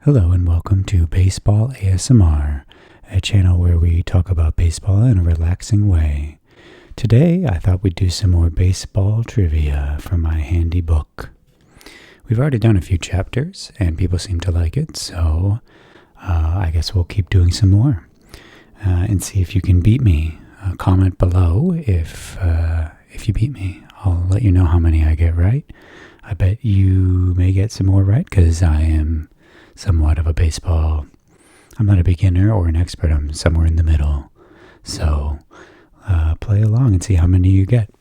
Hello and welcome to Baseball ASMR, a channel where we talk about baseball in a relaxing way. Today I thought we'd do some more baseball trivia from my handy book. We've already done a few chapters and people seem to like it, so I guess we'll keep doing some more and see if you can beat me. Comment below if you beat me. I'll let you know how many I get right. I bet you may get some more right because I am somewhat of a baseball. I'm not a beginner or an expert. I'm somewhere in the middle. So play along and see how many you get.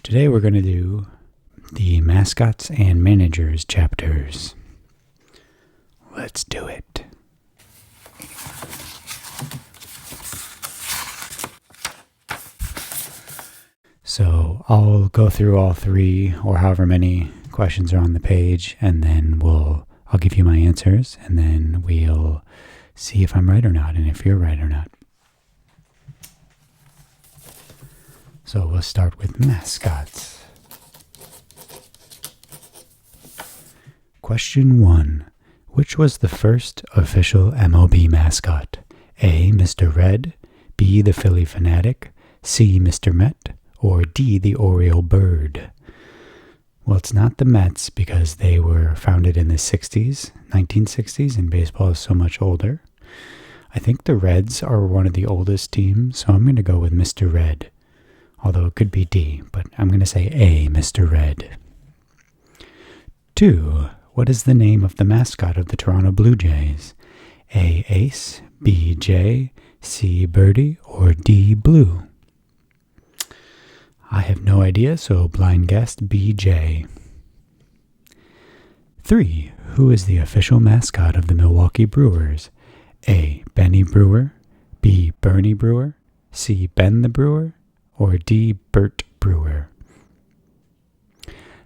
Today we're going to do the mascots and managers chapters. Let's do it. So I'll go through all three or however many questions are on the page, and then I'll give you my answers, and then we'll see if I'm right or not, and if you're right or not. So we'll start with mascots. Question 1. Which was the first official MLB mascot? A. Mr. Red, B. the Philly Fanatic, C. Mr. Met, or D. the Oriole Bird? Well, it's not the Mets because they were founded in the 1960s, and baseball is so much older. I think the Reds are one of the oldest teams, so I'm going to go with Mr. Red. Although it could be D, but I'm going to say A, Mr. Red. 2. What is the name of the mascot of the Toronto Blue Jays? A, Ace, B, Jay, C, Birdie, or D, Blue? I have no idea, so blind guess BJ. 3. Who is the official mascot of the Milwaukee Brewers? A. Benny Brewer, B. Bernie Brewer, C. Ben the Brewer, or D. Bert Brewer?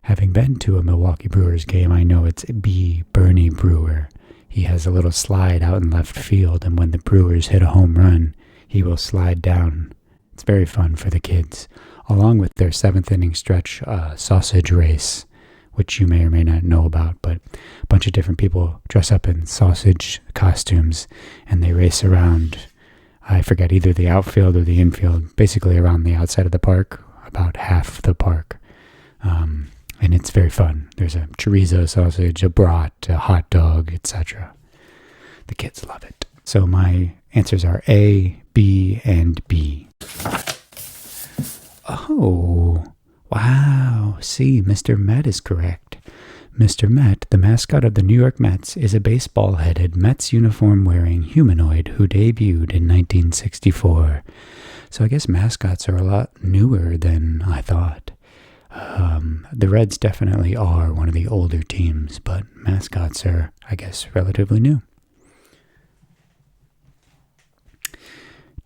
Having been to a Milwaukee Brewers game, I know it's B. Bernie Brewer. He has a little slide out in left field, and when the Brewers hit a home run, he will slide down. It's very fun for the kids, along with their 7th inning stretch sausage race, which you may or may not know about, but a bunch of different people dress up in sausage costumes, and they race around, I forget, either the outfield or the infield, basically around the outside of the park, about half the park. And it's very fun. There's a chorizo sausage, a brat, a hot dog, etc. The kids love it. So my answers are A, B, and B. Oh, wow. See, Mr. Met is correct. Mr. Met, the mascot of the New York Mets, is a baseball-headed Mets uniform-wearing humanoid who debuted in 1964. So I guess mascots are a lot newer than I thought. The Reds definitely are one of the older teams, but mascots are, I guess, relatively new.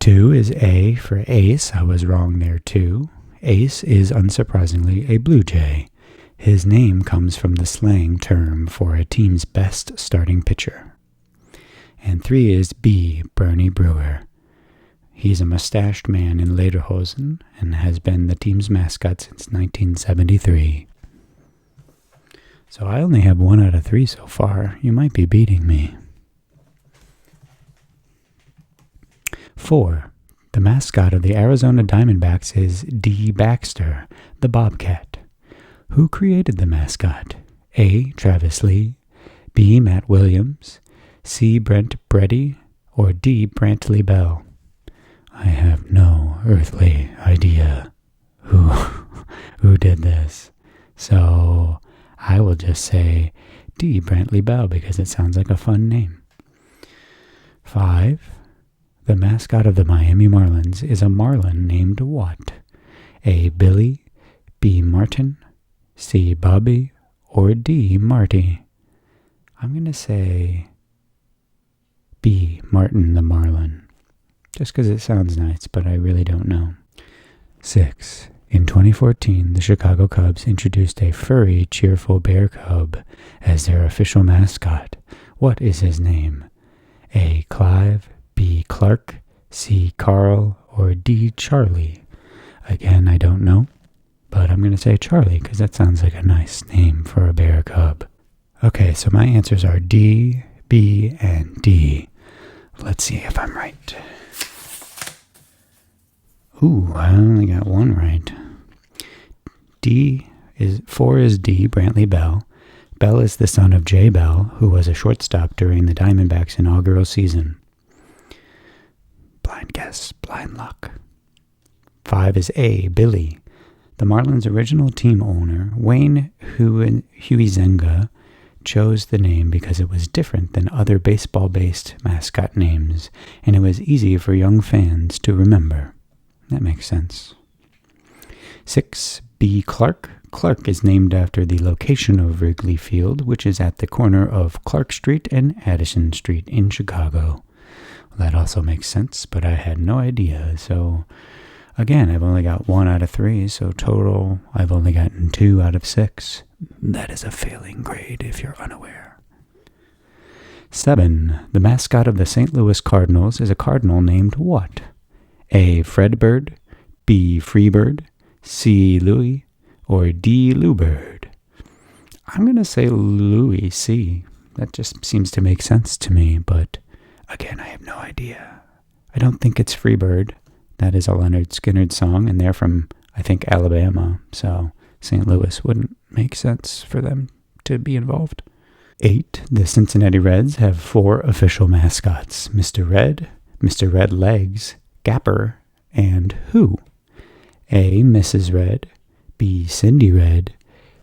2 is A for Ace. I was wrong there too. Ace is unsurprisingly a Blue Jay. His name comes from the slang term for a team's best starting pitcher. And 3 is B, Bernie Brewer. He's a mustached man in lederhosen and has been the team's mascot since 1973. So I only have 1 out of 3 so far. You might be beating me. 4. The mascot of the Arizona Diamondbacks is D. Baxter, the Bobcat. Who created the mascot? A. Travis Lee, B. Matt Williams, C. Brent Breddy, or D. Brantley Bell? I have no earthly idea who did this. So I will just say D. Brantley Bell because it sounds like a fun name. 5. The mascot of the Miami Marlins is a marlin named what? A. Billy, B. Martin, C. Bobby, or D. Marty? I'm going to say B. Martin the Marlin, just because it sounds nice, but I really don't know. 6. In 2014, the Chicago Cubs introduced a furry, cheerful bear cub as their official mascot. What is his name? A. Clive, B. Clark, C. Carl, or D. Charlie? Again, I don't know, but I'm going to say Charlie because that sounds like a nice name for a bear cub. Okay, so my answers are D, B, and D. Let's see if I'm right. Ooh, I only got one right. 4 is D, Brantley Bell. Bell is the son of Jay Bell, who was a shortstop during the Diamondbacks' inaugural season. Blind guess, blind luck. 5 is A, Billy. The Marlins' original team owner, Wayne Huizenga, chose the name because it was different than other baseball-based mascot names, and it was easy for young fans to remember. That makes sense. 6, B. Clark. Clark is named after the location of Wrigley Field, which is at the corner of Clark Street and Addison Street in Chicago. Well, that also makes sense, but I had no idea. So, again, I've only got 1 out of 3, so total, I've only gotten 2 out of 6. That is a failing grade if you're unaware. 7. The mascot of the St. Louis Cardinals is a cardinal named what? A. Fredbird, B. Freebird, C. Louis, or D. Louibird? I'm going to say Louis C. That just seems to make sense to me, but again, I have no idea. I don't think it's Freebird. That is a Leonard Skinner song, and they're from, I think, Alabama, so St. Louis wouldn't make sense for them to be involved. 8. The Cincinnati Reds have 4 official mascots, Mr. Red, Mr. Red Legs, Gapper, and who? A. Mrs. Red, B. Cindy Red,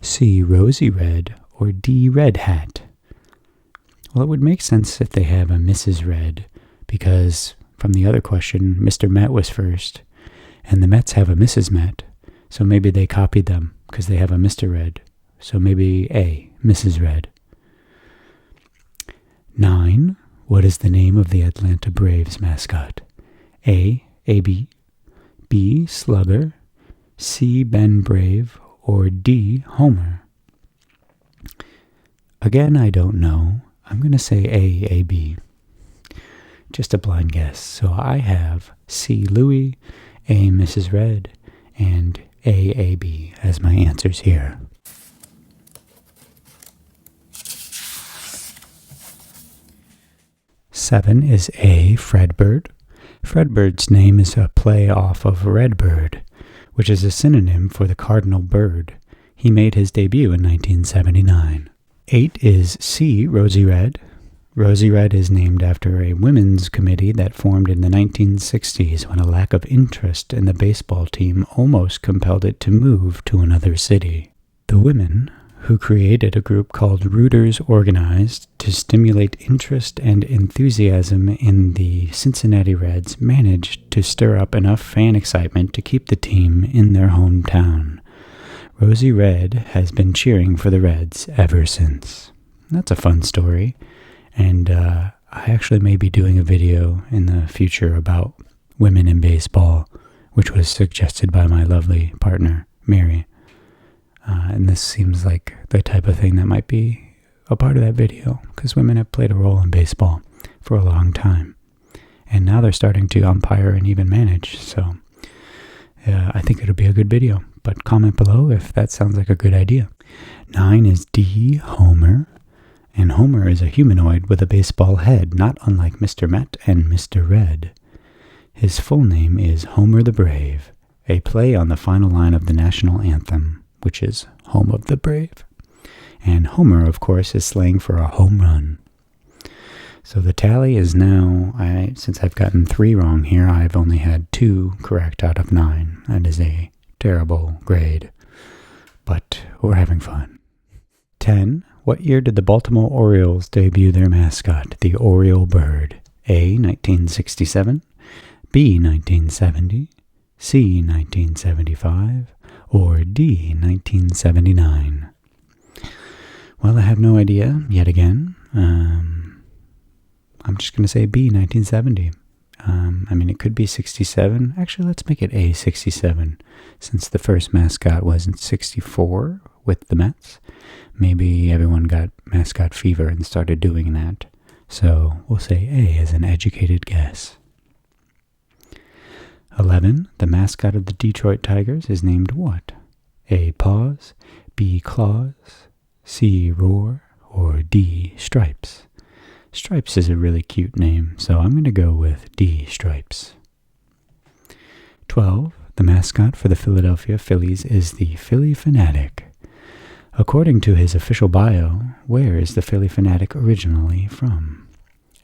C. Rosie Red, or D. Red Hat? Well, it would make sense if they have a Mrs. Red, because from the other question, Mr. Met was first, and the Mets have a Mrs. Met, so maybe they copied them because they have a Mr. Red. So maybe A. Mrs. Red. 9. What is the name of the Atlanta Braves mascot? A. AB, B. Slugger, C. Ben Brave, or D. Homer? Again, I don't know. I'm going to say A. AB. Just a blind guess. So I have C. Louis, A. Mrs. Red, and A. AB as my answers here. Seven is A. Fredbird. Fredbird's name is a play off of Redbird, which is a synonym for the cardinal bird. He made his debut in 1979. 8 is C. Rosie Red. Rosie Red is named after a women's committee that formed in the 1960s when a lack of interest in the baseball team almost compelled it to move to another city. The women, who created a group called Rooters Organized to stimulate interest and enthusiasm in the Cincinnati Reds, managed to stir up enough fan excitement to keep the team in their hometown. Rosie Red has been cheering for the Reds ever since. That's a fun story, and I actually may be doing a video in the future about women in baseball, which was suggested by my lovely partner, Mary. And this seems like the type of thing that might be a part of that video, because women have played a role in baseball for a long time. And now they're starting to umpire and even manage. So I think it'll be a good video. But comment below if that sounds like a good idea. 9 is D, Homer. And Homer is a humanoid with a baseball head, not unlike Mr. Met and Mr. Red. His full name is Homer the Brave, a play on the final line of the national anthem, which is Home of the Brave. And Homer, of course, is slang for a home run. So the tally is now, since I've gotten 3 wrong here, I've only had 2 correct out of 9. That is a terrible grade, but we're having fun. 10. What year did the Baltimore Orioles debut their mascot, the Oriole Bird? A. 1967, B. 1970, C. 1975, or D. 1979? Well, I have no idea, yet again. I'm just going to say B, 1970. It could be 67. Actually, let's make it A, 67, since the first mascot was in 64 with the Mets. Maybe everyone got mascot fever and started doing that. So we'll say A as an educated guess. 11. The mascot of the Detroit Tigers is named what? A. Paws, B. Claws, C. Roar, or D. Stripes? Stripes is a really cute name, so I'm going to go with D. Stripes. 12. The mascot for the Philadelphia Phillies is the Phillie Phanatic. According to his official bio, where is the Phillie Phanatic originally from?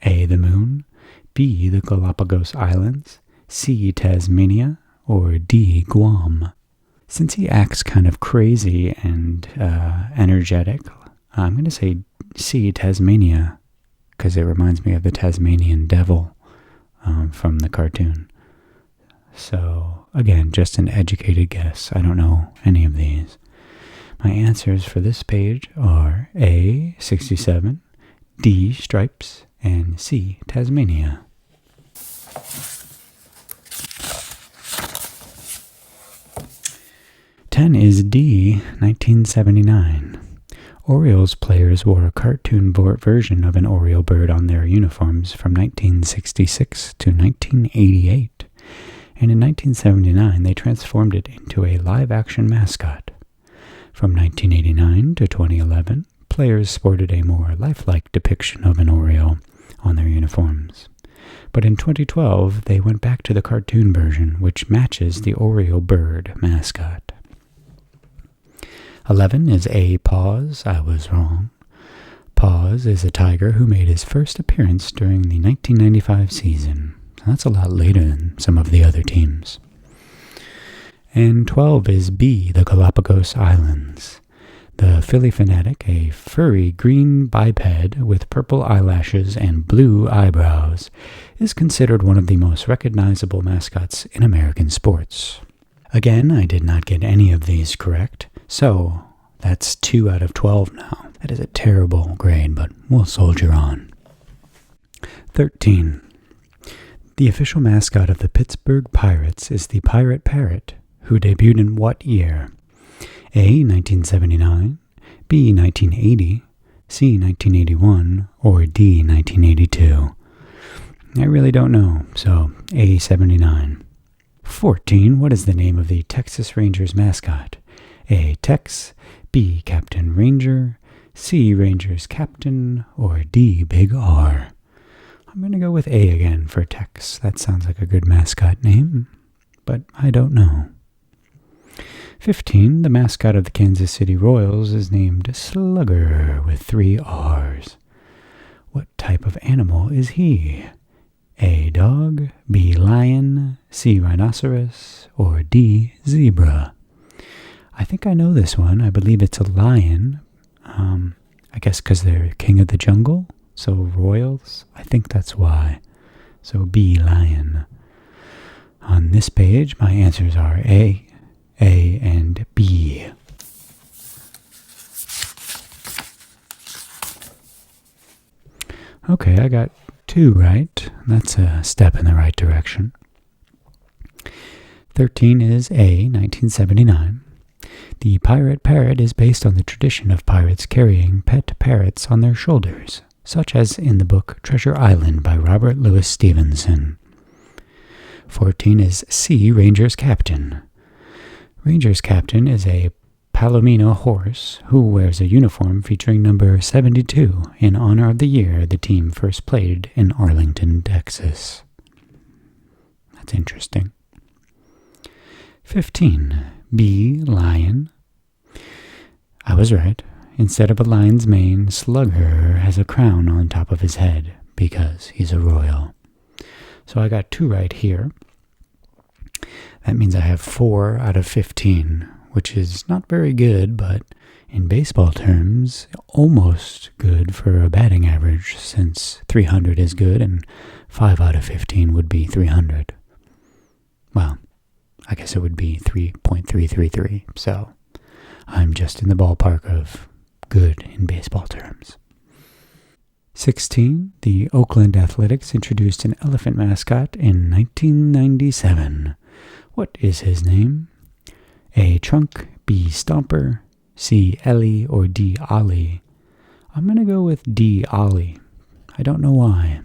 A. The Moon, B. The Galapagos Islands, C. Tasmania, or D. Guam? Since he acts kind of crazy and energetic, I'm going to say C. Tasmania, because it reminds me of the Tasmanian devil from the cartoon. So, again, just an educated guess. I don't know any of these. My answers for this page are A. 67, D. Stripes, and C. Tasmania. Ten is D. 1979. Orioles players wore a cartoon version of an Oriole bird on their uniforms from 1966 to 1988. And in 1979, they transformed it into a live-action mascot. From 1989 to 2011, players sported a more lifelike depiction of an Oriole on their uniforms. But in 2012, they went back to the cartoon version, which matches the Oriole bird mascot. 11 is A. Paws. I was wrong. Paws is a tiger who made his first appearance during the 1995 season. That's a lot later than some of the other teams. And 12 is B. The Galapagos Islands. The Phillie Phanatic, a furry green biped with purple eyelashes and blue eyebrows, is considered one of the most recognizable mascots in American sports. Again, I did not get any of these correct, so that's 2 out of 12 now. That is a terrible grade, but we'll soldier on. 13. The official mascot of the Pittsburgh Pirates is the Pirate Parrot, who debuted in what year? A. 1979, B. 1980, C. 1981, or D. 1982? I really don't know, so A. 79. 14. What is the name of the Texas Rangers mascot? A. Tex, B. Captain Ranger, C. Rangers Captain, or D. Big R? I'm going to go with A again for Tex. That sounds like a good mascot name, but I don't know. 15. The mascot of the Kansas City Royals is named Slugger with 3 R's. What type of animal is he? A. Dog, B. Lion, C. Rhinoceros, or D. Zebra? I think I know this one. I believe it's a lion. I guess because they're king of the jungle. So royals, I think that's why. So B, lion. On this page, my answers are A, and B. Okay, I got 2 right. That's a step in the right direction. 13 is A, 1979. The pirate parrot is based on the tradition of pirates carrying pet parrots on their shoulders, such as in the book Treasure Island by Robert Louis Stevenson. 14 is C, Ranger's Captain. Ranger's Captain is a Palomino horse who wears a uniform featuring number 72 in honor of the year the team first played in Arlington, Texas. That's interesting. 15. B, lion. I was right. Instead of a lion's mane, Slugger has a crown on top of his head because he's a royal. So I got 2 right here. That means I have 4 out of 15, which is not very good, but in baseball terms, almost good for a batting average, since 300 is good and 5 out of 15 would be 300. Well, I guess it would be 3.333, so I'm just in the ballpark of good in baseball terms. 16. The Oakland Athletics introduced an elephant mascot in 1997. What is his name? A. Trunk, B. Stomper, C. Ellie, or D. Ollie? I'm going to go with D. Ollie. I don't know why.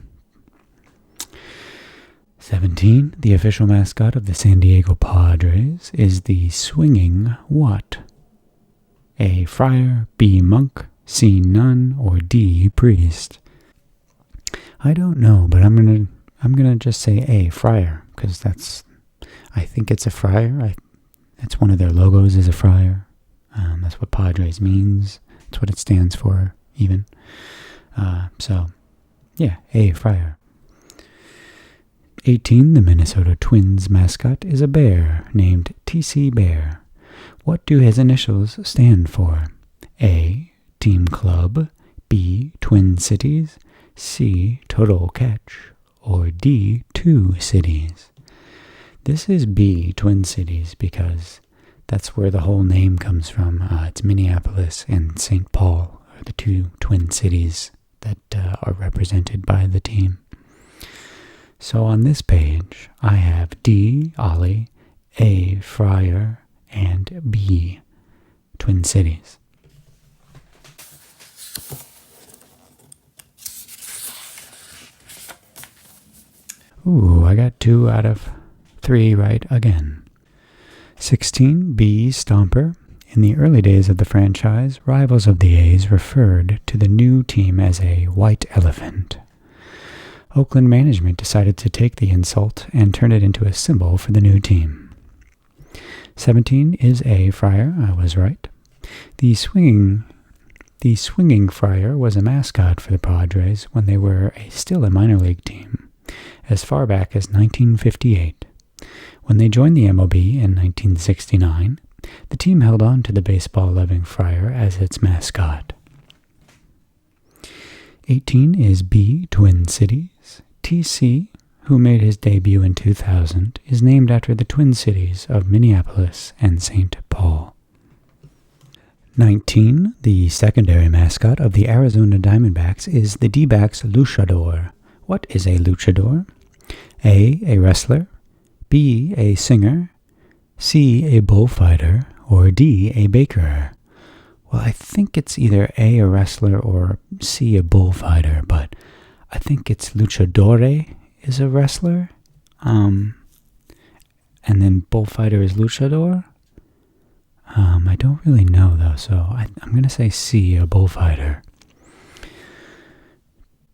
17. The official mascot of the San Diego Padres is the swinging what? A. Friar, B. Monk, C. Nun, or D. Priest? I don't know, but I'm gonna just say A. Friar, because I think it's a friar. That's one of their logos, is a friar. That's what Padres means. That's what it stands for, even. So, yeah, A. Friar. 18. The Minnesota Twins mascot is a bear named TC Bear. What do his initials stand for? A. Team Club, B. Twin Cities, C. Total Catch, or D. Two Cities? This is B. Twin Cities, because that's where the whole name comes from. It's Minneapolis and St. Paul are the two twin cities that are represented by the team. So on this page, I have D. Ollie, A. Friar, and B. Twin Cities. Ooh, I got 2 out of 3 right again. 16. B. Stomper. In the early days of the franchise, rivals of the A's referred to the new team as a white elephant. Oakland management decided to take the insult and turn it into a symbol for the new team. 17 is A. Friar. I was right. The swinging Friar was a mascot for the Padres when they were still a minor league team, as far back as 1958. When they joined the MLB in 1969, the team held on to the baseball-loving Friar as its mascot. 18 is B. Twin Cities. TC, who made his debut in 2000, is named after the Twin Cities of Minneapolis and St. Paul. 19. The secondary mascot of the Arizona Diamondbacks is the D-backs luchador. What is a luchador? A wrestler, B. a singer, C. a bullfighter, or D. a baker? Well, I think it's either A. wrestler, or C. a bullfighter, but I think it's luchadore is a wrestler, and then bullfighter is luchador. I don't really know, though, so I'm going to say C, a bullfighter.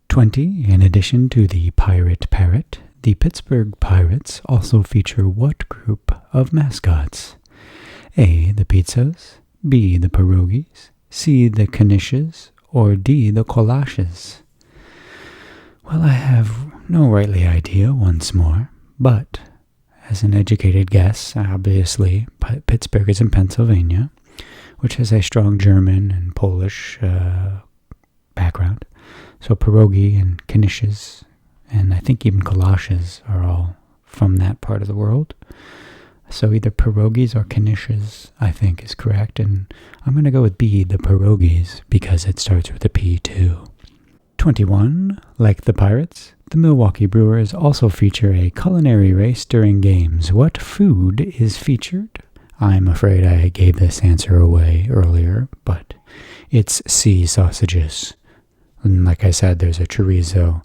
20. In addition to the Pirate Parrot, the Pittsburgh Pirates also feature what group of mascots? A. the Pizzas, B. the Pierogies, C. the Knishes, or D. the Collages? Well, I have no rightly idea once more, but as an educated guess, obviously, Pittsburgh is in Pennsylvania, which has a strong German and Polish background. So pierogi and knishes, and I think even collages are all from that part of the world. So either pierogies or knishes, I think, is correct. And I'm going to go with B, the pierogies, because it starts with a P too. 21. Like the Pirates, the Milwaukee Brewers also feature a culinary race during games. What food is featured? I'm afraid I gave this answer away earlier, but it's C, sausages. And like I said, there's a chorizo,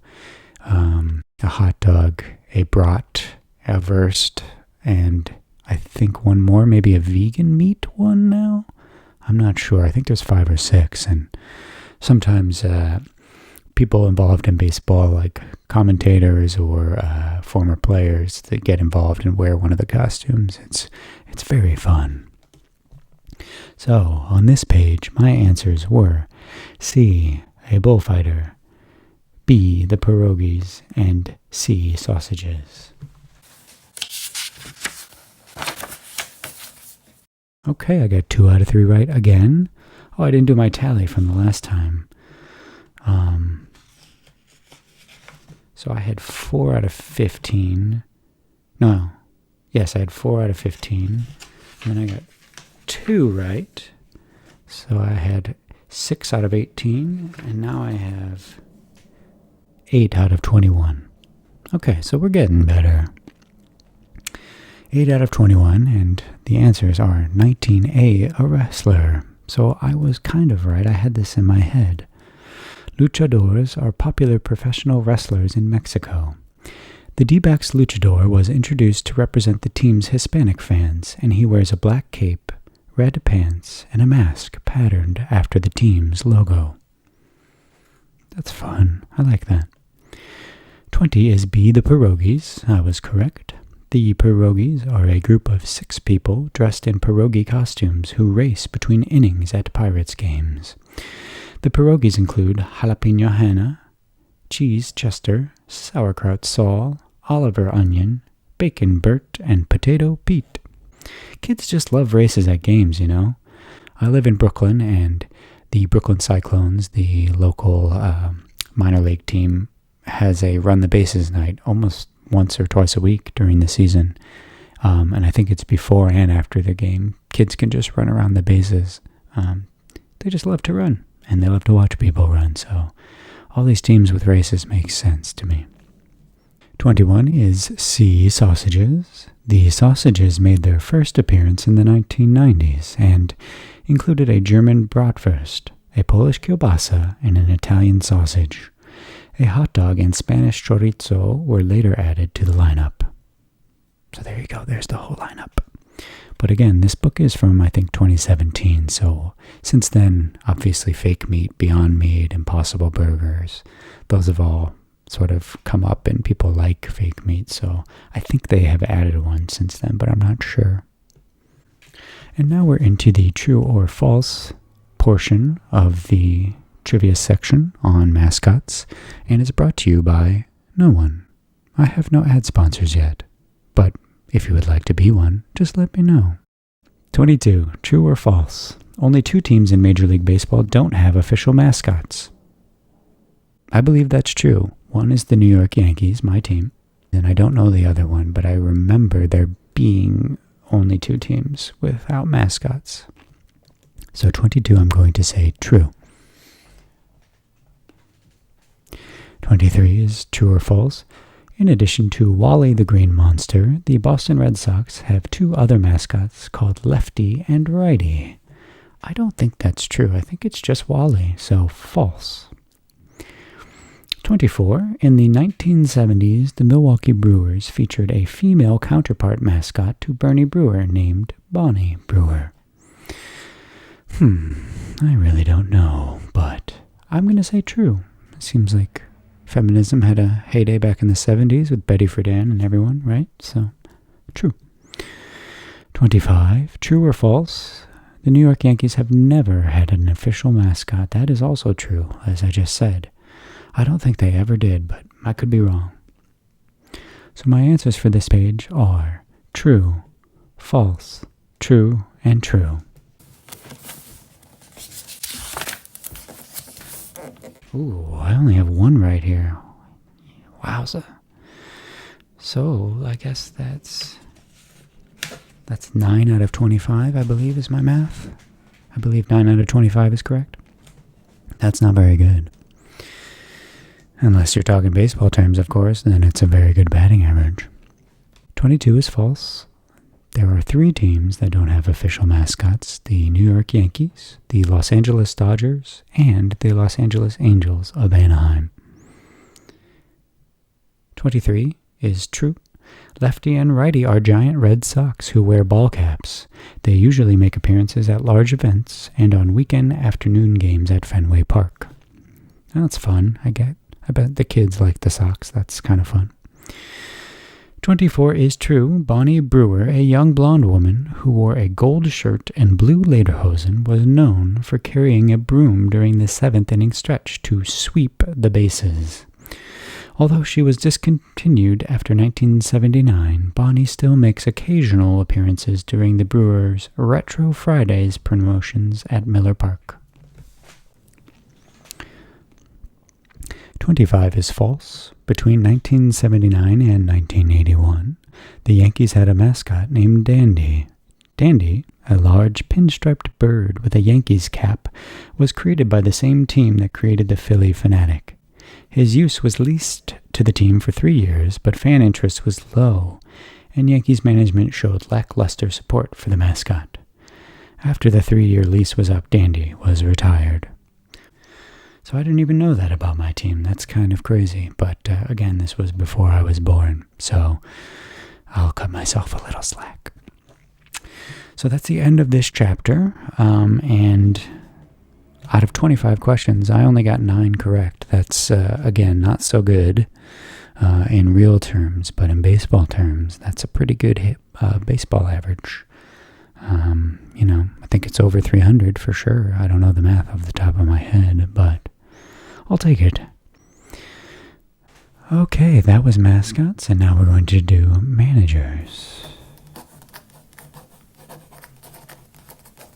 a hot dog, a brat, a wurst, and I think one more, maybe a vegan meat one now? I'm not sure. I think there's 5 or 6, and sometimes people involved in baseball, like commentators or former players, that get involved and wear one of the costumes. It's very fun. So on this page, my answers were C, a bullfighter, B, the pierogies, and C, sausages. Okay, I got 2 out of 3 right again. Oh, I didn't do my tally from the last time. So I had 4 out of 15. No. Yes, I had 4 out of 15. And then I got 2 right. So I had 6 out of 18. And now I have 8 out of 21. Okay, so we're getting better. 8 out of 21, and the answers are 19A, a wrestler. So I was kind of right. I had this in my head. Luchadors are popular professional wrestlers in Mexico. The D-backs luchador was introduced to represent the team's Hispanic fans, and he wears a black cape, red pants, and a mask patterned after the team's logo. That's fun. I like that. 20 is B, the Pierogies. I was correct. The Pierogies are a group of 6 people dressed in pierogi costumes who race between innings at Pirates games. The pierogies include jalapeno Hannah, cheese Chester, sauerkraut Saul, Oliver Onion, bacon Bert, and potato Pete. Kids just love races at games, you know. I live in Brooklyn, and the Brooklyn Cyclones, the local minor league team, has a run the bases night almost once or twice a week during the season. And I think it's before and after the game. Kids can just run around the bases. They just love to run, and they love to watch people run. So all these teams with races make sense to me. 21 is C, sausages. The sausages made their first appearance in the 1990s and included a German bratwurst, a Polish kielbasa, and an Italian sausage. A hot dog and Spanish chorizo were later added to the lineup. So there you go, there's the whole lineup. But again, this book is from, I think, 2017, so since then, obviously Fake Meat, Beyond Meat, Impossible Burgers, those have all sort of come up and people like Fake Meat, so I think they have added one since then, but I'm not sure. And now we're into the true or false portion of the trivia section on mascots, and it's brought to you by no one. I have no ad sponsors yet, but if you would like to be one, just let me know. 22. True or false? Only 2 teams in Major League Baseball don't have official mascots. I believe that's true. One is the New York Yankees, my team, and I don't know the other one, but I remember there being only 2 teams without mascots. So 22, I'm going to say true. 23 is true or false. In addition to Wally the Green Monster, the Boston Red Sox have 2 other mascots called Lefty and Righty. I don't think that's true. I think it's just Wally, so false. 24. In the 1970s, the Milwaukee Brewers featured a female counterpart mascot to Bernie Brewer named Bonnie Brewer. I really don't know, but I'm going to say true. It seems like feminism had a heyday back in the 70s with Betty Friedan and everyone, right? So, true. 25. True or false? The New York Yankees have never had an official mascot. That is also true, as I just said. I don't think they ever did, but I could be wrong. So my answers for this page are true, false, true, and true. Ooh, I only have 1 right here. Wowza. So, I guess that's 9 out of 25, I believe, is my math. I believe 9 out of 25 is correct. That's not very good. Unless you're talking baseball terms, of course, then it's a very good batting average. 22 is false. There are 3 teams that don't have official mascots: the New York Yankees, the Los Angeles Dodgers, and the Los Angeles Angels of Anaheim. 23 is true. Lefty and Righty are giant Red Sox who wear ball caps. They usually make appearances at large events and on weekend afternoon games at Fenway Park. That's fun, I bet the kids like the Sox. That's kind of fun. 24 is true. Bonnie Brewer, a young blonde woman who wore a gold shirt and blue lederhosen, was known for carrying a broom during the 7th inning stretch to sweep the bases. Although she was discontinued after 1979, Bonnie still makes occasional appearances during the Brewers' Retro Fridays promotions at Miller Park. 25 is false. Between 1979 and 1981, the Yankees had a mascot named Dandy. Dandy, a large pinstriped bird with a Yankees cap, was created by the same team that created the Phillie Phanatic. His use was leased to the team for 3 years, but fan interest was low, and Yankees management showed lackluster support for the mascot. After the 3-year lease was up, Dandy was retired. So I didn't even know that about my team. That's kind of crazy. But again, this was before I was born, so I'll cut myself a little slack. So that's the end of this chapter, and out of 25 questions, I only got 9 correct. That's, again, not so good in real terms, but in baseball terms, that's a pretty good baseball average. I think it's over 300 for sure. I don't know the math off the top of my head, but I'll take it. Okay, that was mascots, and now we're going to do managers.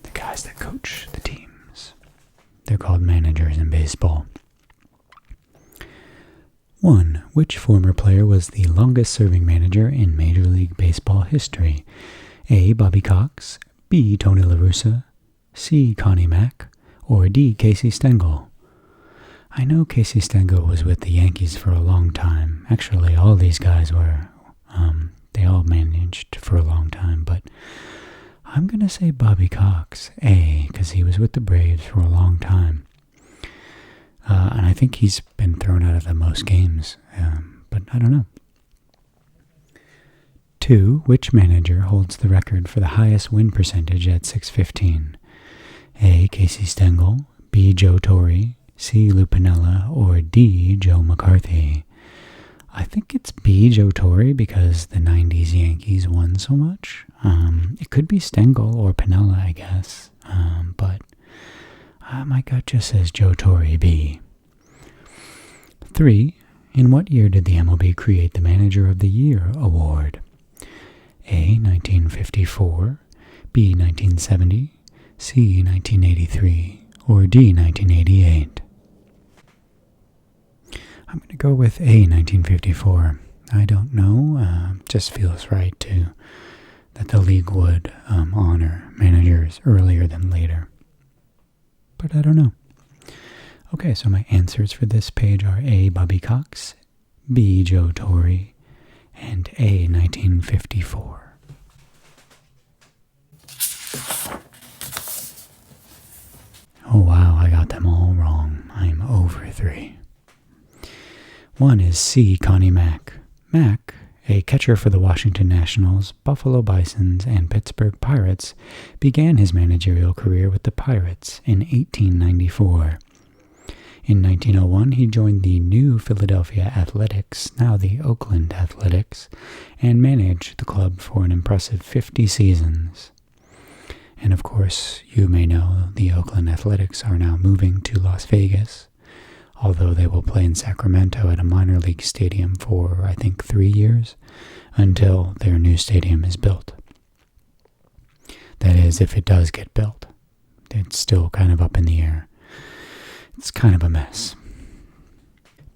The guys that coach the teams. They're called managers in baseball. 1. Which former player was the longest-serving manager in Major League Baseball history? A. Bobby Cox, B. Tony La Russa, C. Connie Mack, or D. Casey Stengel? I know Casey Stengel was with the Yankees for a long time. Actually, all these guys were. They all managed for a long time, but I'm going to say Bobby Cox, A, because he was with the Braves for a long time. And I think he's been thrown out of the most games, but I don't know. 2. Which manager holds the record for the highest win percentage at 615? A. Casey Stengel, B. Joe Torre, C. Lou Piniella, or D. Joe McCarthy? I think it's B. Joe Torre because the 90s Yankees won so much. It could be Stengel or Piniella, I guess, but my gut just says Joe Torre, B. 3. In what year did the MLB create the Manager of the Year award? A. 1954, B. 1970, C. 1983, or D. 1988? I'm going to go with A. 1954. I don't know. Just feels right that the league would honor managers earlier than later. But I don't know. Okay, so my answers for this page are A. Bobby Cox, B. Joe Torre, and A. 1954. Oh wow, I got them all wrong. I'm over 3. 1 is C. Connie Mack. Mack, a catcher for the Washington Nationals, Buffalo Bisons, and Pittsburgh Pirates, began his managerial career with the Pirates in 1894. In 1901, he joined the new Philadelphia Athletics, now the Oakland Athletics, and managed the club for an impressive 50 seasons. And of course, you may know the Oakland Athletics are now moving to Las Vegas, although they will play in Sacramento at a minor league stadium for, I think, 3 years, until their new stadium is built. That is, if it does get built. It's still kind of up in the air. It's kind of a mess.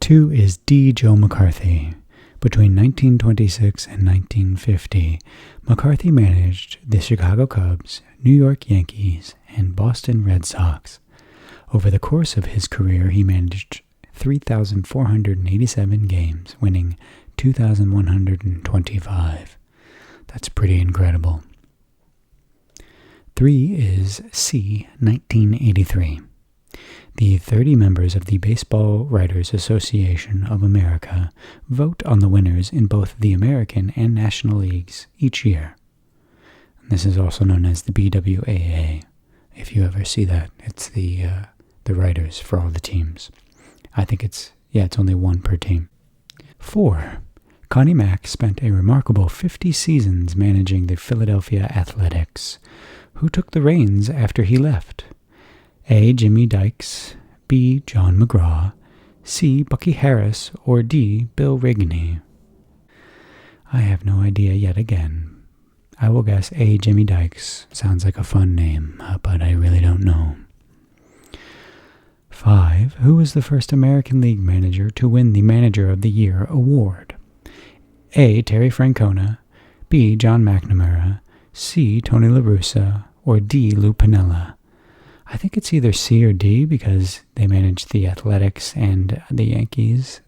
2 is D. Joe McCarthy. Between 1926 and 1950, McCarthy managed the Chicago Cubs, New York Yankees, and Boston Red Sox. Over the course of his career, he managed 3,487 games, winning 2,125. That's pretty incredible. 3 is C. 1983. The 30 members of the Baseball Writers Association of America vote on the winners in both the American and National Leagues each year. This is also known as the BWAA. If you ever see that, it's the writers for all the teams. I think it's only one per team. 4. Connie Mack spent a remarkable 50 seasons managing the Philadelphia Athletics. Who took the reins after he left? A. Jimmy Dykes, B. John McGraw, C. Bucky Harris, or D. Bill Rigney? I have no idea yet again. I will guess A. Jimmy Dykes. Sounds like a fun name, but I really don't know. 5. Who was the first American League manager to win the Manager of the Year award? A. Terry Francona, B. John McNamara, C. Tony La Russa, or D. Lou Piniella? I think it's either C or D because they managed the Athletics and the Yankees.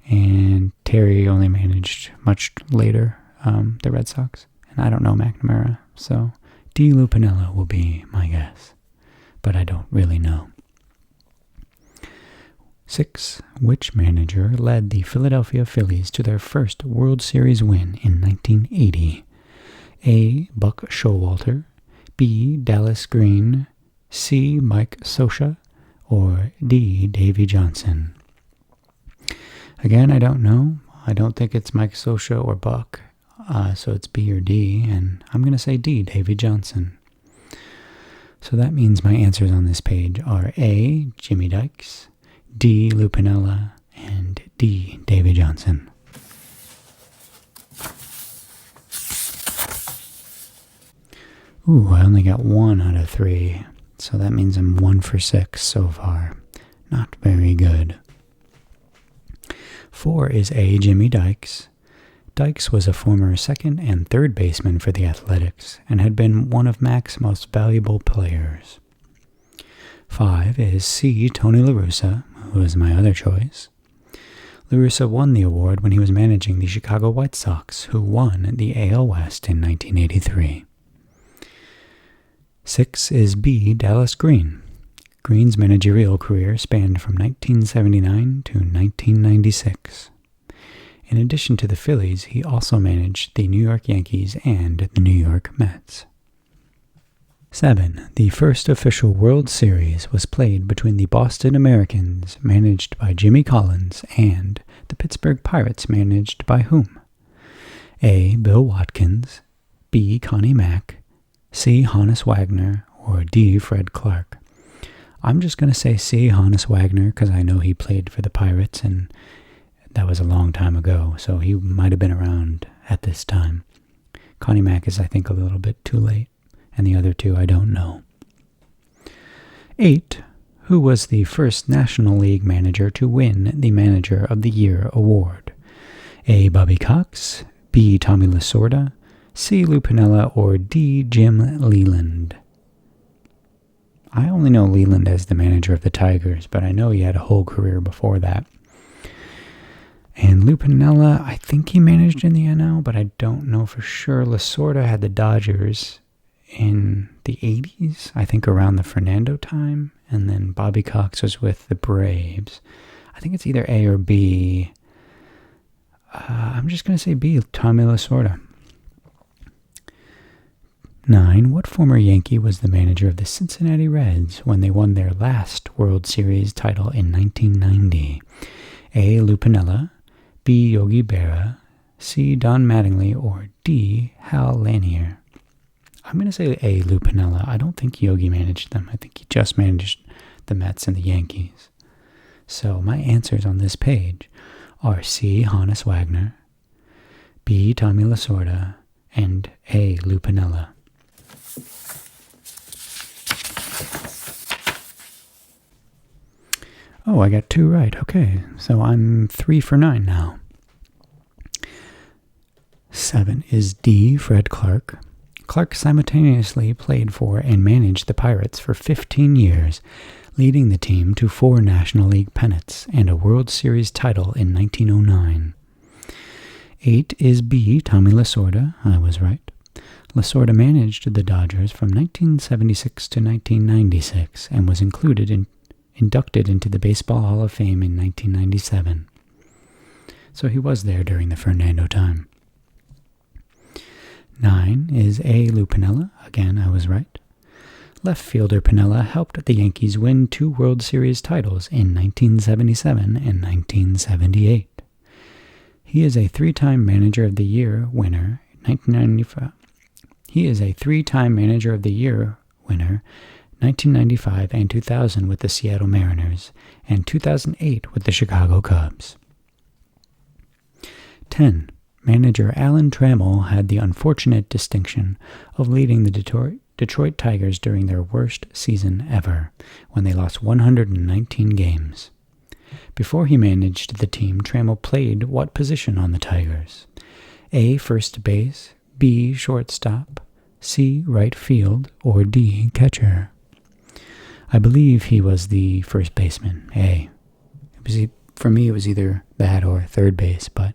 And Terry only managed much later the Red Sox. And I don't know McNamara, so D. Lou Piniella will be my guess. But I don't really know. 6. Which manager led the Philadelphia Phillies to their first World Series win in 1980? A. Buck Showalter, B. Dallas Green, C. Mike Scioscia, or D. Davy Johnson? Again, I don't know. I don't think it's Mike Scioscia or Buck, so it's B or D, and I'm going to say D, Davy Johnson. So that means my answers on this page are A. Jimmy Dykes, D. Lou Piniella, and D. Davy Johnson. Ooh, I only got 1 out of 3, so that means I'm 1 for 6 so far. Not very good. 4 is A. Jimmy Dykes. Dykes was a former second and third baseman for the Athletics and had been one of Mac's most valuable players. 5 is C. Tony La Russa, who is my other choice. La Russa won the award when he was managing the Chicago White Sox, who won the AL West in 1983. 6 is B. Dallas Green. Green's managerial career spanned from 1979 to 1996. In addition to the Phillies, he also managed the New York Yankees and the New York Mets. 7. The first official World Series was played between the Boston Americans, managed by Jimmy Collins, and the Pittsburgh Pirates, managed by whom? A. Bill Watkins, B. Connie Mack, C. Honus Wagner, or D. Fred Clark. I'm just going to say C. Honus Wagner because I know he played for the Pirates, and that was a long time ago, so he might have been around at this time. Connie Mack is, I think, a little bit too late, and the other two I don't know. 8. Who was the first National League manager to win the Manager of the Year award? A. Bobby Cox, B. Tommy Lasorda, C. Lou Piniella, or D. Jim Leyland? I only know Leyland as the manager of the Tigers, but I know he had a whole career before that. And Lou Piniella, I think he managed in the NL, but I don't know for sure. Lasorda had the Dodgers in the 80s, I think around the Fernando time, and then Bobby Cox was with the Braves. I think it's either A or B. I'm just going to say B, Tommy Lasorda. 9. What former Yankee was the manager of the Cincinnati Reds when they won their last World Series title in 1990? A. Lou Piniella, B. Yogi Berra, C. Don Mattingly, or D. Hal Lanier? I'm going to say A. Lou Piniella. I don't think Yogi managed them. I think he just managed the Mets and the Yankees. So my answers on this page are C. Honus Wagner, B. Tommy Lasorda, and A. Lou Piniella. Oh, I got 2 right. Okay, so I'm 3 for 9 now. 7 is D. Fred Clark. Clark simultaneously played for and managed the Pirates for 15 years, leading the team to 4 National League pennants and a World Series title in 1909. 8 is B. Tommy Lasorda. I was right. Lasorda managed the Dodgers from 1976 to 1996 and was inducted into the Baseball Hall of Fame in 1997. So he was there during the Fernando time. 9 is A. Lou Piniella. Again, I was right. Left fielder Piniella helped the Yankees win 2 World Series titles in 1977 and 1978. He is a 3-time Manager of the Year winner, 1995. He is a 3-time Manager of the Year winner, 1995 and 2000 with the Seattle Mariners, and 2008 with the Chicago Cubs. 10. Manager Alan Trammell had the unfortunate distinction of leading the Detroit Tigers during their worst season ever, when they lost 119 games. Before he managed the team, Trammell played what position on the Tigers? A. First base, B. Shortstop, C. Right field, or D. Catcher? I believe he was the first baseman, A. For me, it was either that or third base, but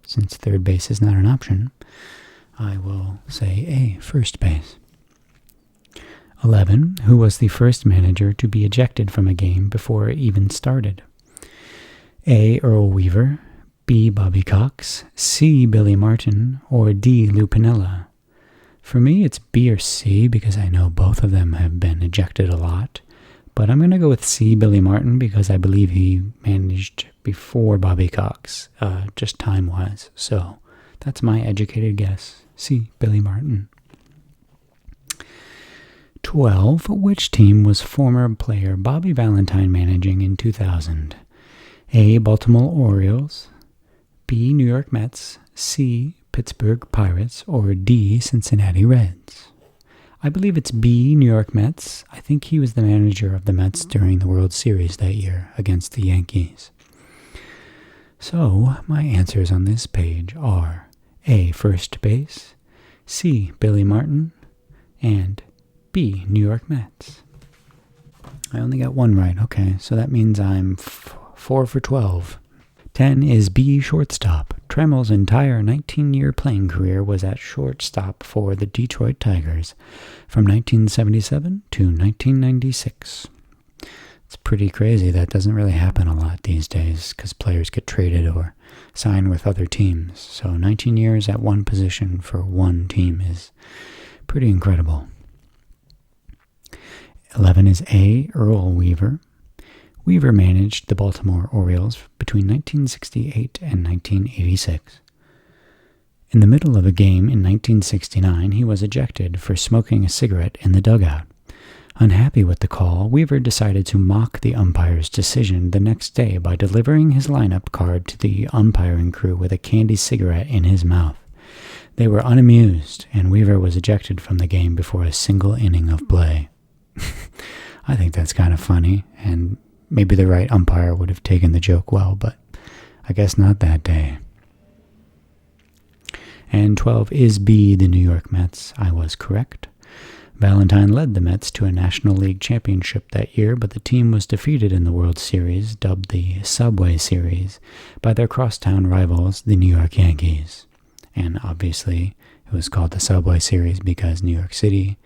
since third base is not an option, I will say A, first base. 11. Who was the first manager to be ejected from a game before it even started? A. Earl Weaver, B. Bobby Cox, C. Billy Martin, or D. Lou Piniella? For me, it's B or C because I know both of them have been ejected a lot. But I'm going to go with C, Billy Martin, because I believe he managed before Bobby Cox, just time-wise. So that's my educated guess. C, Billy Martin. 12. Which team was former player Bobby Valentine managing in 2000? A, Baltimore Orioles, B, New York Mets, C, Pittsburgh Pirates, or D, Cincinnati Reds? I believe it's B, New York Mets. I think he was the manager of the Mets during the World Series that year against the Yankees. So, my answers on this page are A, first base, C, Billy Martin, and B, New York Mets. I only got one right. Okay, so that means I'm 4 for 12. 10 is B, shortstop. Trammell's entire 19-year playing career was at shortstop for the Detroit Tigers from 1977 to 1996. It's pretty crazy. That doesn't really happen a lot these days because players get traded or sign with other teams. So 19 years at one position for one team is pretty incredible. 11 is A, Earl Weaver. Weaver managed the Baltimore Orioles between 1968 and 1986. In the middle of a game in 1969, he was ejected for smoking a cigarette in the dugout. Unhappy with the call, Weaver decided to mock the umpire's decision the next day by delivering his lineup card to the umpiring crew with a candy cigarette in his mouth. They were unamused, and Weaver was ejected from the game before a single inning of play. I think that's kind of funny, and maybe the right umpire would have taken the joke well, but I guess not that day. And 12 is B, the New York Mets. I was correct. Valentine led the Mets to a National League championship that year, but the team was defeated in the World Series, dubbed the Subway Series, by their crosstown rivals, the New York Yankees. And obviously, it was called the Subway Series because New York City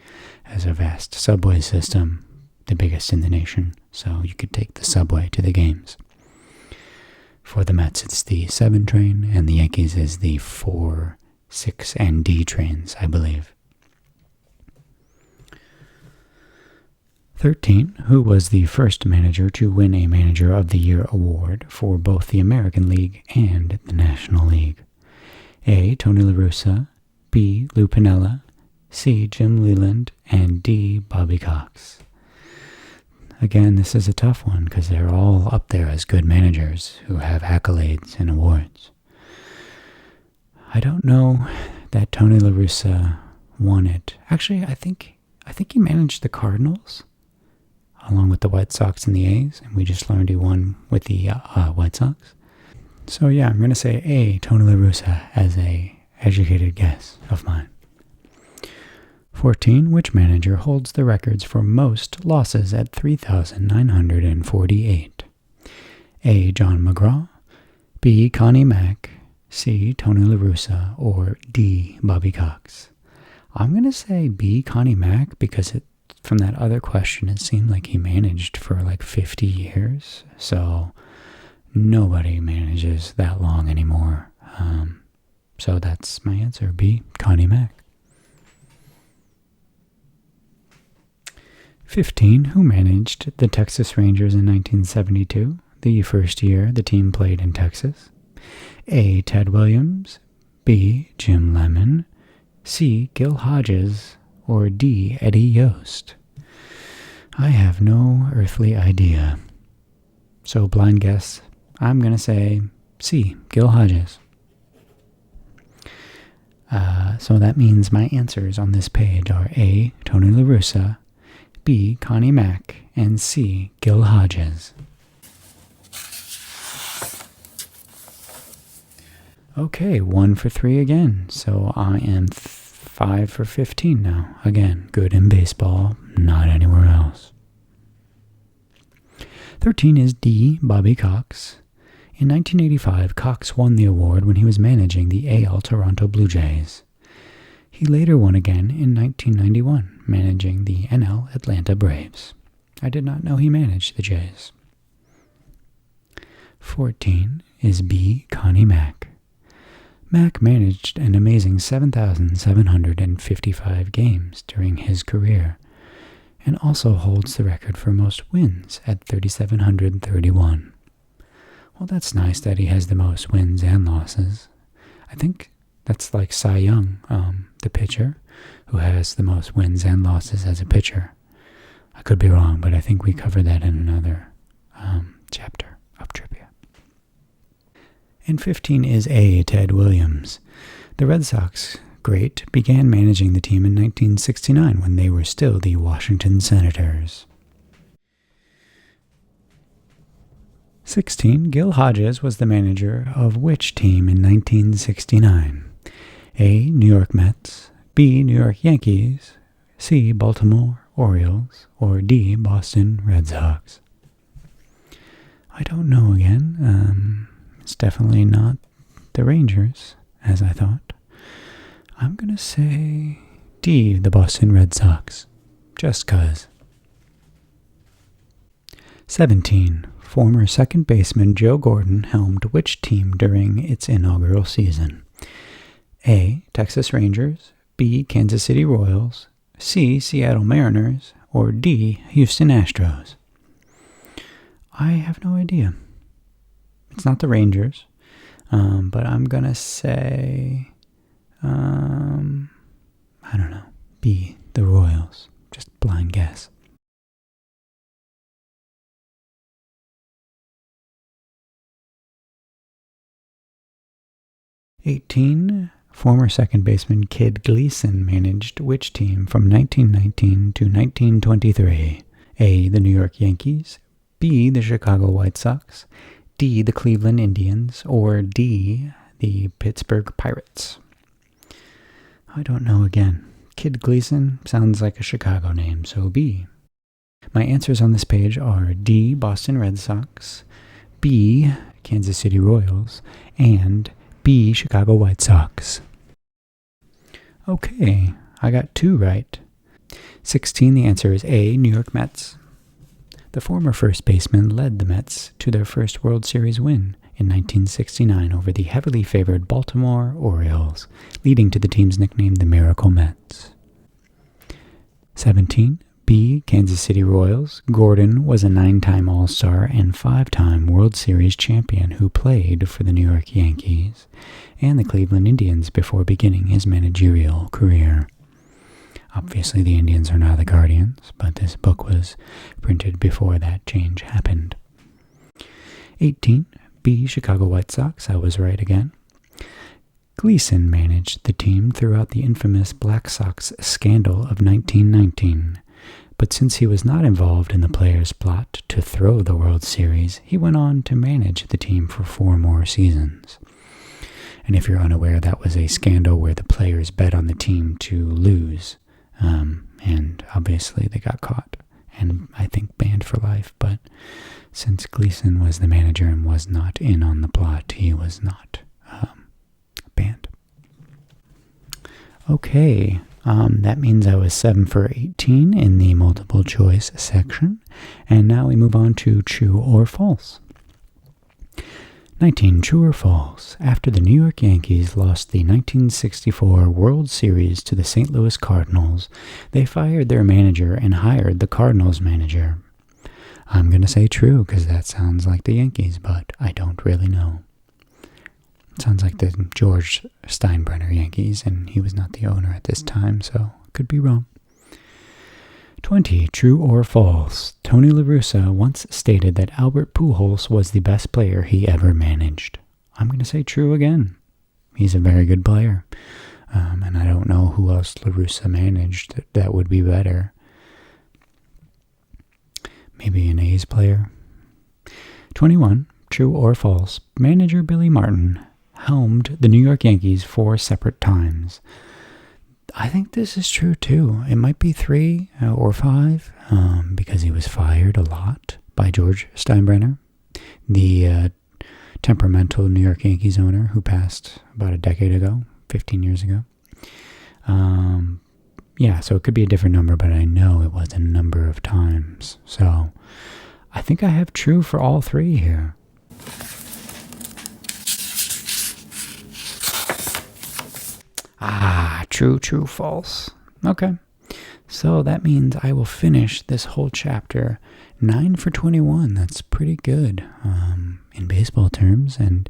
has a vast subway system, the biggest in the nation, so you could take the subway to the games. For the Mets, it's the 7 train, and the Yankees is the 4, 6, and D trains, I believe. 13. Who was the first manager to win a Manager of the Year award for both the American League and the National League? A, Tony La Russa, B, Lou Piniella, C, Jim Leyland, and D, Bobby Cox. Again, this is a tough one because they're all up there as good managers who have accolades and awards. I don't know that Tony La Russa won it. Actually, I think he managed the Cardinals along with the White Sox and the A's, and we just learned he won with the White Sox. So yeah, I'm going to say A, Tony La Russa, as a educated guess of mine. 14. Which manager holds the records for most losses at 3,948? A, John McGraw, B, Connie Mack, C, Tony La Russa, or D, Bobby Cox? I'm going to say B, Connie Mack, because from that other question, it seemed like he managed for like 50 years. So nobody manages that long anymore. So that's my answer, B, Connie Mack. 15. Who managed the Texas Rangers in 1972, the first year the team played in Texas? A, Ted Williams, B, Jim Lemon, C, Gil Hodges, or D, Eddie Yost? I have no earthly idea. So blind guess, I'm going to say C, Gil Hodges. So that means my answers on this page are A, Tony La Russa, B, Connie Mack, and C, Gil Hodges. Okay, 1 for 3 again. So I am 5 for 15 now. Again, good in baseball, not anywhere else. 13 is D, Bobby Cox. In 1985, Cox won the award when he was managing the AL Toronto Blue Jays. He later won again in 1991, managing the NL Atlanta Braves. I did not know he managed the Jays. 14 is B, Connie Mack. Mack managed an amazing 7,755 games during his career, and also holds the record for most wins at 3,731. Well, that's nice that he has the most wins and losses. I think that's like Cy Young, the pitcher, who has the most wins and losses as a pitcher. I could be wrong, but I think we covered that in another chapter of trivia. And 15 is A. Ted Williams. The Red Sox great began managing the team in 1969 when they were still the Washington Senators. 16. Gil Hodges was the manager of which team in 1969? A. New York Mets, B. New York Yankees, C. Baltimore Orioles, or D. Boston Red Sox? I don't know again. It's definitely not the Rangers, as I thought. I'm going to say D. The Boston Red Sox, just 'cause. 17. Former second baseman Joe Gordon helmed which team during its inaugural season? A. Texas Rangers, B. Kansas City Royals, C. Seattle Mariners, or D. Houston Astros? I have no idea. It's not the Rangers, but I'm going to say, I don't know, B. The Royals. Just blind guess. 18. Former second baseman Kid Gleason managed which team from 1919 to 1923? A. The New York Yankees, B. The Chicago White Sox, D. The Cleveland Indians, or D. The Pittsburgh Pirates? I don't know again. Kid Gleason sounds like a Chicago name, so B. My answers on this page are D. Boston Red Sox, B. Kansas City Royals, and B. Chicago White Sox. Okay, I got 2 right. 16, the answer is A. New York Mets. The former first baseman led the Mets to their first World Series win in 1969 over the heavily favored Baltimore Orioles, leading to the team's nickname the Miracle Mets. 17. B. Kansas City Royals. Gordon was a 9-time All-Star and 5-time World Series champion who played for the New York Yankees and the Cleveland Indians before beginning his managerial career. Obviously, the Indians are now the Guardians, but this book was printed before that change happened. 18. B. Chicago White Sox. I was right again. Gleason managed the team throughout the infamous Black Sox scandal of 1919. But since he was not involved in the players' plot to throw the World Series, he went on to manage the team for 4 more seasons. And if you're unaware, that was a scandal where the players bet on the team to lose. And obviously they got caught and I think banned for life. But since Gleason was the manager and was not in on the plot, he was not banned. Okay. That means I was 7 for 18 in the multiple choice section. And now we move on to true or false. 19. True or false? After the New York Yankees lost the 1964 World Series to the St. Louis Cardinals, they fired their manager and hired the Cardinals manager. I'm going to say true because that sounds like the Yankees, but I don't really know. It sounds like the George Steinbrenner Yankees, and he was not the owner at this time, so I could be wrong. 20. True or false? Tony La Russa once stated that Albert Pujols was the best player he ever managed. I'm going to say true again. He's a very good player. And I don't know who else La Russa managed that would be better. Maybe an A's player. 21. True or false? Manager Billy Martin helmed the New York Yankees 4 separate times. I think this is true too. It might be 3 or 5 because he was fired a lot by George Steinbrenner, the temperamental New York Yankees owner who passed about a decade ago, 15 years ago. Yeah, so it could be a different number, but I know it was a number of times. So I think I have true for all 3 here. True, true, false. Okay. So that means I will finish this whole chapter 9 for 21. That's pretty good in baseball terms, and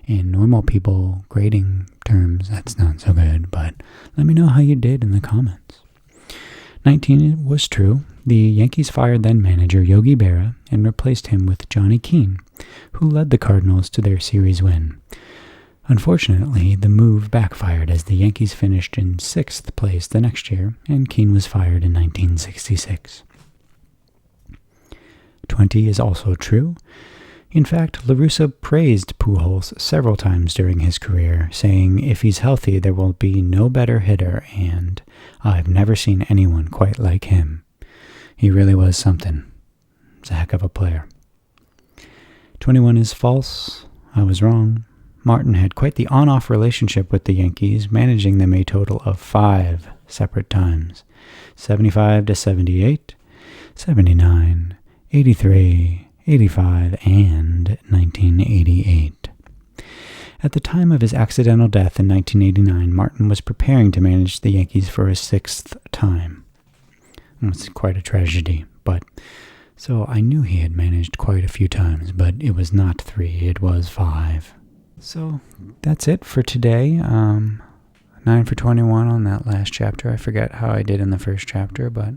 in normal people grading terms, that's not so good. But let me know how you did in the comments. 19 was true. The Yankees fired then manager Yogi Berra and replaced him with Johnny Keane, who led the Cardinals to their series win. Unfortunately, the move backfired as the Yankees finished in 6th place the next year, and Keane was fired in 1966. 20 is also true. In fact, La Russa praised Pujols several times during his career, saying if he's healthy there will be no better hitter, and I've never seen anyone quite like him. He really was something. He's a heck of a player. 21 is false. I was wrong. Martin had quite the on-off relationship with the Yankees, managing them a total of 5 separate times. 75 to 78, 79, 83, 85, and 1988. At the time of his accidental death in 1989, Martin was preparing to manage the Yankees for his 6th time. It's quite a tragedy, but so I knew he had managed quite a few times, but it was not 3, it was 5. So that's it for today. 9 for 21 on that last chapter. I forget how I did in the first chapter, but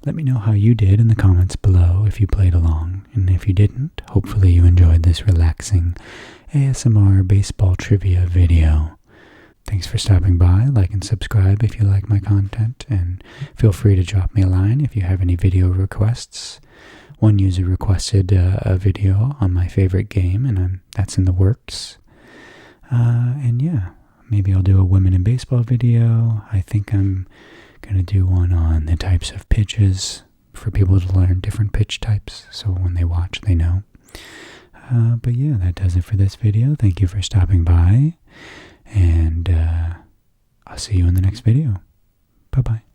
let me know how you did in the comments below if you played along. And if you didn't, hopefully you enjoyed this relaxing ASMR baseball trivia video. Thanks for stopping by. Like and subscribe if you like my content, and feel free to drop me a line if you have any video requests. One user requested a video on my favorite game, and that's in the works. And yeah, maybe I'll do a women in baseball video. I think I'm going to do one on the types of pitches for people to learn different pitch types, so when they watch, they know. But yeah, that does it for this video. Thank you for stopping by, and I'll see you in the next video. Bye-bye.